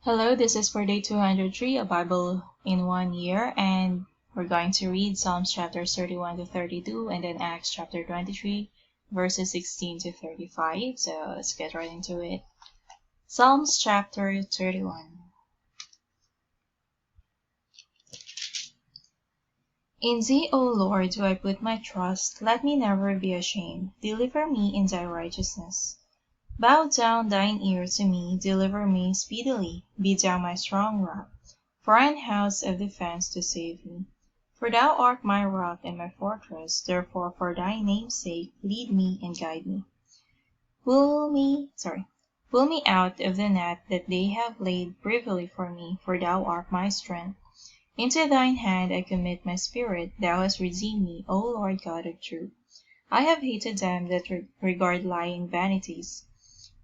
Hello, this is for day 203, a Bible in 1 year, and we're going to read Psalms chapters 31 to 32 and then Acts chapter 23, verses 16 to 35. So let's get right into it. Psalms chapter 31. In thee, O Lord, do I put my trust. Let me never be ashamed. Deliver me in thy righteousness. Bow down thine ear to me, deliver me speedily. Be thou my strong rock, for an house of defense to save me. For thou art my rock and my fortress, therefore for thy name's sake lead me and guide me. Pull me out of the net that they have laid privily for me, for thou art my strength. Into thine hand I commit my spirit, thou hast redeemed me, O Lord God of truth. I have hated them that regard lying vanities,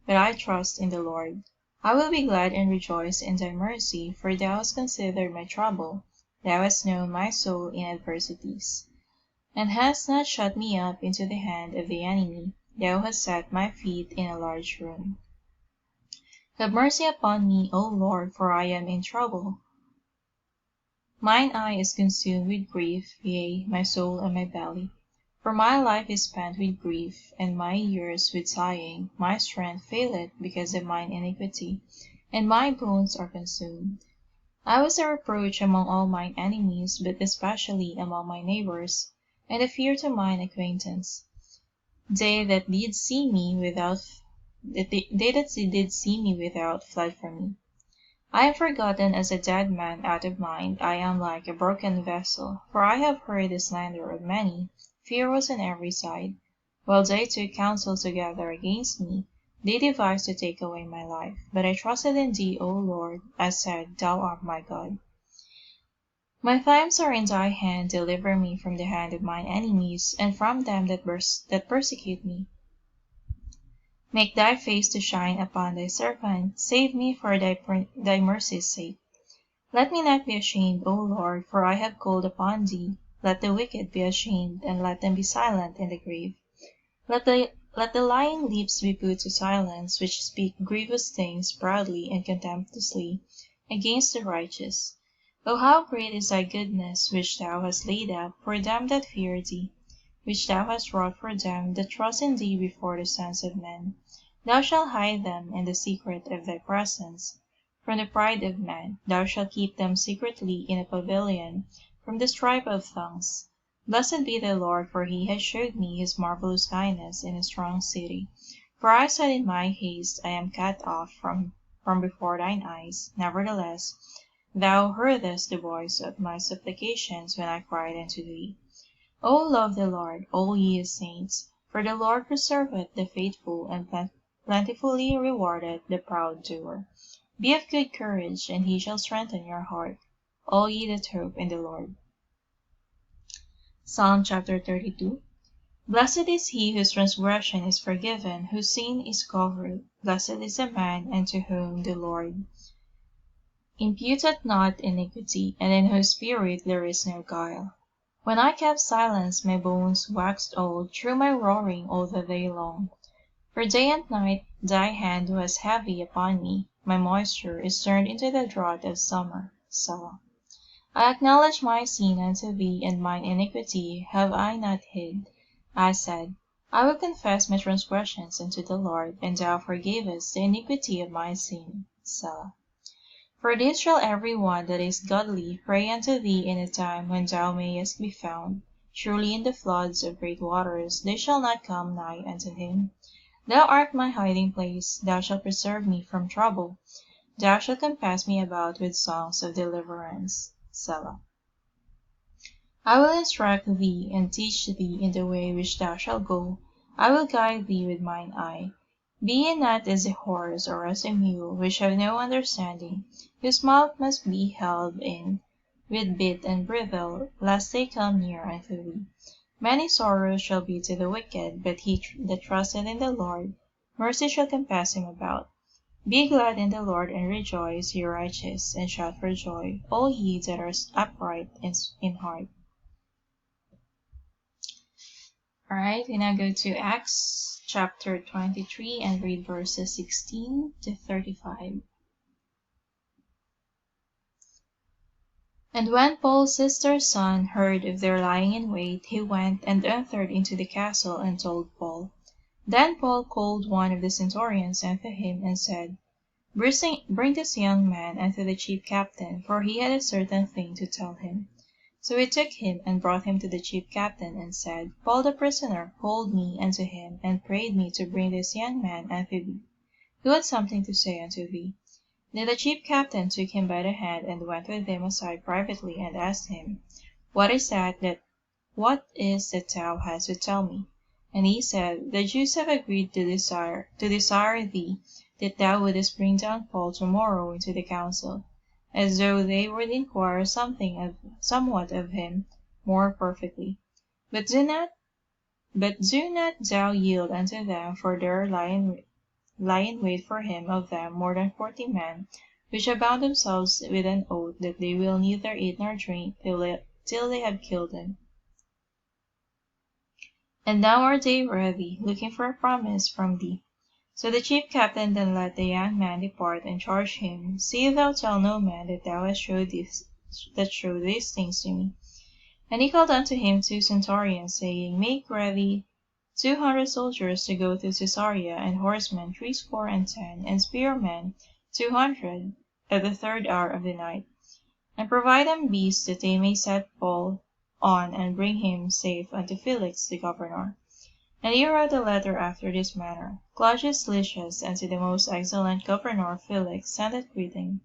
but I trust in the Lord. I will be glad and rejoice in thy mercy, for thou hast considered my trouble. Thou hast known my soul in adversities, and hast not shut me up into the hand of the enemy. Thou hast set my feet in a large room. Have mercy upon me, O Lord, for I am in trouble. Mine eye is consumed with grief, yea, my soul and my belly. For my life is spent with grief, and my years with sighing. My strength faileth because of mine iniquity, and my bones are consumed. I was a reproach among all mine enemies, but especially among my neighbors, and a fear to mine acquaintance. They that did see me without fled from me. I am forgotten as a dead man out of mind. I am like a broken vessel, for I have heard the slander of many. Fear was on every side. While they took counsel together against me, they devised to take away my life. But I trusted in thee, O Lord. I said, Thou art my God. My times are in thy hand. Deliver me from the hand of mine enemies, and from them that persecute me. Make thy face to shine upon thy servant. Save me for thy mercy's sake. Let me not be ashamed, O Lord, for I have called upon thee. Let the wicked be ashamed, and let them be silent in the grave. Let the lying lips be put to silence, which speak grievous things proudly and contemptuously against the righteous. O how great is thy goodness, which thou hast laid up for them that fear thee, which thou hast wrought for them that trust in thee before the sons of men. Thou shalt hide them in the secret of thy presence from the pride of man. Thou shalt keep them secretly in a pavilion from the strife of tongues. Blessed be the Lord, for he has showed me his marvelous kindness in a strong city. For I said in my haste, I am cut off from before thine eyes. Nevertheless, thou heardest the voice of my supplications when I cried unto thee. O love the Lord, all ye his saints, for the Lord preserveth the faithful, and plentifully rewardeth the proud doer. Be of good courage, and he shall strengthen your heart, all ye that hope in the Lord. Psalm chapter 32. Blessed is he whose transgression is forgiven, whose sin is covered. Blessed is the man unto whom the Lord imputeth not iniquity, and in whose spirit there is no guile. When I kept silence, my bones waxed old through my roaring all the day long. For day and night thy hand was heavy upon me. My moisture is turned into the drought of summer. Selah. I acknowledge my sin unto thee, and mine iniquity have I not hid. I said, I will confess my transgressions unto the Lord, and thou forgavest the iniquity of my sin. Selah. For this shall every one that is godly pray unto thee in a time when thou mayest be found. Surely in the floods of great waters they shall not come nigh unto him. Thou art my hiding place, thou shalt preserve me from trouble. Thou shalt compass me about with songs of deliverance. Selah. I will instruct thee and teach thee in the way which thou shalt go. I will guide thee with mine eye. Be ye not as a horse or as a mule, which have no understanding, whose mouth must be held in with bit and bridle, lest they come near unto thee. Many sorrows shall be to the wicked, but he that trusteth in the Lord, mercy shall compass him about. Be glad in the Lord, and rejoice, ye righteous, and shout for joy, all ye that are upright in heart. Alright, we now go to Acts chapter 23 and read verses 16 to 35. And when Paul's sister's son heard of their lying in wait, he went and entered into the castle and told Paul. Then Paul called one of the centurions unto him, and said, Bring this young man unto the chief captain, for he had a certain thing to tell him. So he took him, and brought him to the chief captain, and said, Paul the prisoner called me unto him, and prayed me to bring this young man unto thee, who had something to say unto thee. Then the chief captain took him by the hand, and went with him aside privately, and asked him, What is that thou hast to tell me? And he said, The Jews have agreed to desire thee, that thou wouldest bring down Paul tomorrow into the council, as though they would inquire somewhat of him more perfectly. But do not thou yield unto them, for there lie in wait for him of them more than 40 men, which have bound themselves with an oath that they will neither eat nor drink till they have killed him. And now are they ready, looking for a promise from thee. So the chief captain then let the young man depart, and charged him, See thou tell no man that thou hast showed these things to me. And he called unto him 2 centurions, saying, Make ready 200 soldiers to go to Caesarea, and horsemen 70, and spearmen 200, at the 3rd hour of the night. And provide them beasts, that they may set Paul on, and bring him safe unto Felix the governor. And he wrote a letter after this manner: Claudius Lysias, unto the most excellent governor Felix, sendeth greeting.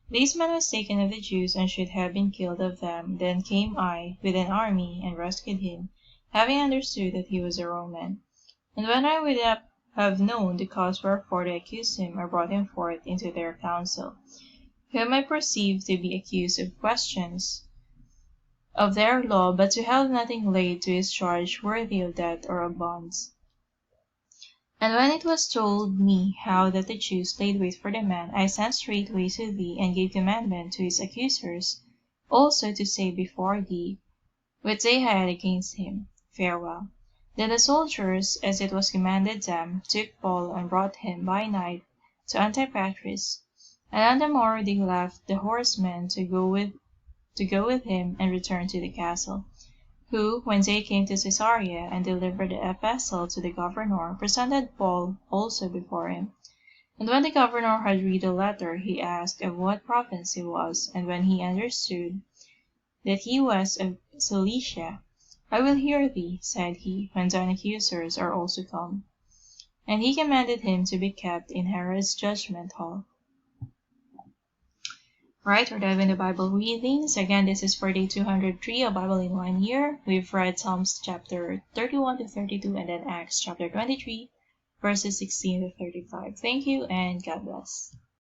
This man was taken of the Jews, and should have been killed of them. Then came I with an army, and rescued him, having understood that he was a Roman. And when I would have known the cause wherefore they accused him, I brought him forth into their council, whom I perceived to be accused of questions of their law, but to have nothing laid to his charge worthy of death or of bonds. And when it was told me how that the Jews laid wait for the man, I sent straightway to thee, and gave commandment to his accusers also to say before thee what they had against him. Farewell. Then the soldiers, as it was commanded them, took Paul, and brought him by night to Antipatris. And on the morrow they left the horsemen to go with him, and returned to the castle. Who, when they came to Caesarea, and delivered the epistle to the governor, presented Paul also before him. And when the governor had read the letter, he asked of what province he was. And when he understood that he was of Cilicia, I will hear thee, said he, when thine accusers are also come. And he commanded him to be kept in Herod's judgment hall. Right, we're diving into Bible readings. Again, this is for day 203 of Bible in 1 year. We've read Psalms chapter 31 to 32, and then Acts chapter 23, verses 16 to 35. Thank you, and God bless.